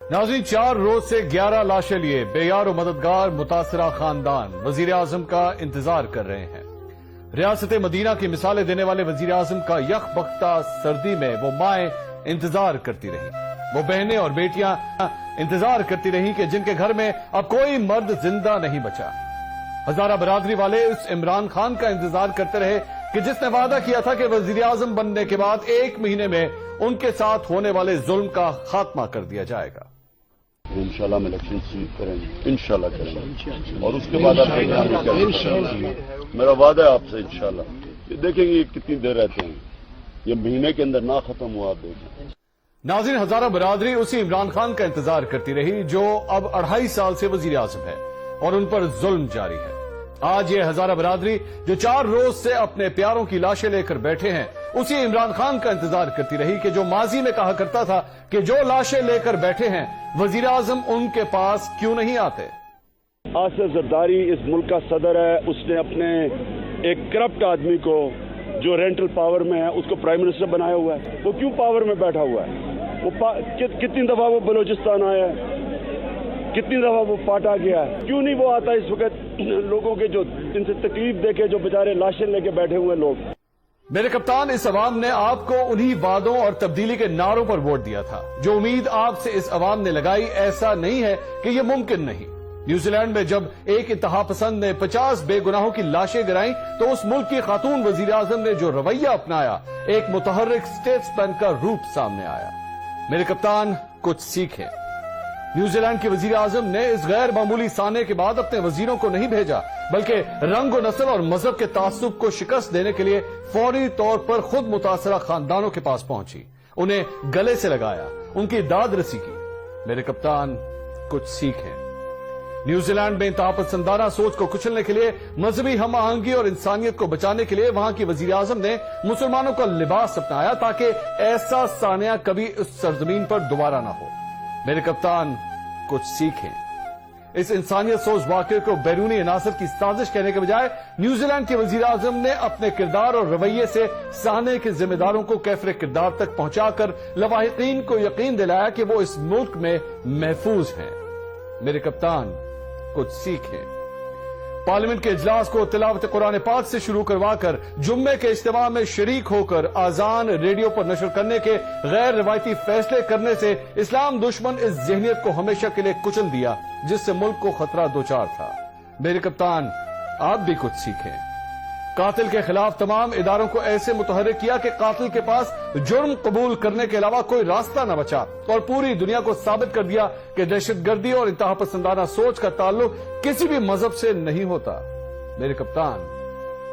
नाज़रीन, 4 रोज से 11 लाशें लिए बेयार और मददगार मुतासरा खानदान वजीर आजम का इंतजार कर रहे हैं। रियासत मदीना की मिसालें देने वाले वजीर आजम का यकबख्ता सर्दी में वो माएं इंतजार करती रही, वो बहनें और बेटियां इंतजार करती रही कि जिनके घर में अब कोई मर्द जिंदा नहीं बचा। हजारा बरादरी वाले उस इमरान खान का इंतजार करते रहे कि जिसने वादा किया था कि वजीर आजम बनने के बाद 1 महीने में उनके साथ होने वाले जुल्म का खात्मा कर दिया जाएगा। इंशाल्लाह हम इलेक्शन स्वीप करेंगे, इंशाल्लाह करेंगे और उसके बाद आप मेरा वादा है आपसे इंशाल्लाह। देखेंगे ये कितनी देर रहते हैं, ये महीने के अंदर ना खत्म हुआ, आप देखें। नाज़रीन, हजारा बरादरी उसी इमरान खान का इंतजार करती रही जो अब 2.5 साल से वजीर आजम है और उन पर जुल्म जारी है। आज ये हजारा बरादरी जो 4 रोज से अपने प्यारों की लाशें लेकर बैठे हैं, उसी इमरान खान का इंतजार करती रही कि जो माजी में कहा करता था कि जो लाशें लेकर बैठे हैं वजीर आजम उनके पास क्यों नहीं आते। आसिफ जरदारी इस मुल्क का सदर है, उसने अपने एक करप्ट आदमी को जो रेंटल पावर में है उसको प्राइम मिनिस्टर बनाया हुआ है। वो क्यों पावर में बैठा हुआ है? वो कितनी दफा वो बलूचिस्तान आया है, कितनी दफा वो पाटा गया है, क्यों नहीं वो आता इस वक्त लोगों के जो जिनसे तकलीफ देके जो बेचारे लाशें लेके बैठे हुए लोग। मेरे कप्तान, इस अवाम ने आपको उन्हीं वादों और तब्दीली के नारों पर वोट दिया था। जो उम्मीद आपसे इस अवाम ने लगाई, ऐसा नहीं है कि यह मुमकिन नहीं। न्यूजीलैंड में जब एक इंतहा पसंद ने 50 बेगुनाहों की लाशें गिराई तो उस मुल्क की खातून वजीर आजम ने जो रवैया अपनाया, एक मुतहर्रिक स्टेट्समैन का रूप सामने आया। मेरे कप्तान, कुछ सीखें। न्यूजीलैंड के वजीर आजम ने इस गैर मामूली साने के बाद अपने वजीरों को नहीं भेजा, बल्कि रंग और नस्ल और मजहब के तासुब को शिकस्त देने के लिए फौरी तौर पर खुद मुतासरा खानदानों के पास पहुंची, उन्हें गले से लगाया, उनकी दाद रसी की। मेरे कप्तान, कुछ सीखें। न्यूजीलैंड में इंतहापसंदाना सोच को कुचलने के लिए, मजहबी हम आहंगी और इंसानियत को बचाने के लिए वहां की वजीर आजम ने मुसलमानों का लिबास अपनाया ताकि ऐसा सानिया कभी उस सरजमीन पर दोबारा ना हो। मेरे कप्तान, कुछ सीखें। इस इंसानियत सोच वाक़े को बैरूनी अनासर की साजिश कहने के बजाय न्यूजीलैंड के वजीर आजम ने अपने किरदार और रवैये से साने के जिम्मेदारों को कैफरे किरदार तक पहुंचाकर लवाहिकीन को यकीन दिलाया कि वो इस मुल्क में महफूज हैं। मेरे कप्तान, कुछ सीखें। पार्लियामेंट के इजलास को तिलावत कुरान पाक से शुरू करवाकर जुम्मे के इज्तिमा में शरीक होकर आजान रेडियो पर नशर करने के गैर रिवायती फैसले करने से इस्लाम दुश्मन इस ज़हनियत को हमेशा के लिए कुचल दिया जिससे मुल्क को खतरा दोचार था। मेरे कप्तान, आप भी कुछ सीखें। कातिल के खिलाफ तमाम इदारों को ऐसे मुतहर्रिक किया कि कातिल के पास जुर्म कबूल करने के अलावा कोई रास्ता न बचा और पूरी दुनिया को साबित कर दिया कि दहशतगर्दी और इंतहापसंदाना सोच का ताल्लुक किसी भी मजहब से नहीं होता। मेरे कप्तान,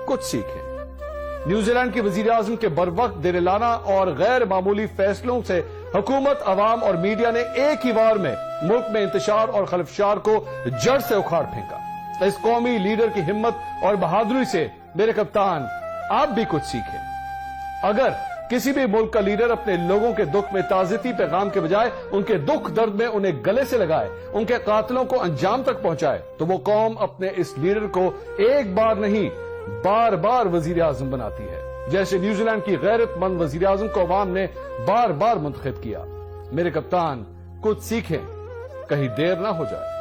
कुछ सीखें। न्यूजीलैंड की वजीर आजम के बरवक्त दिलाना और गैर मामूली फैसलों से हुकूमत, अवाम और मीडिया ने एक ही बार में मुल्क में इंतशार और खलफशार को जड़ से उखाड़ फेंका। इस कौमी लीडर की हिम्मत और बहादुरी से मेरे कप्तान, आप भी कुछ सीखें। अगर किसी भी मुल्क का लीडर अपने लोगों के दुख में ताज़ियती पैगाम के बजाय उनके दुख दर्द में उन्हें गले से लगाए, उनके कातिलों को अंजाम तक पहुंचाए, तो वो कौम अपने इस लीडर को एक बार नहीं बार बार वजीर आजम बनाती है, जैसे न्यूजीलैंड की गैरतमंद वजीर आजम को अवाम ने बार बार मुंतखब किया। मेरे कप्तान, कुछ सीखें, कहीं देर ना हो जाए।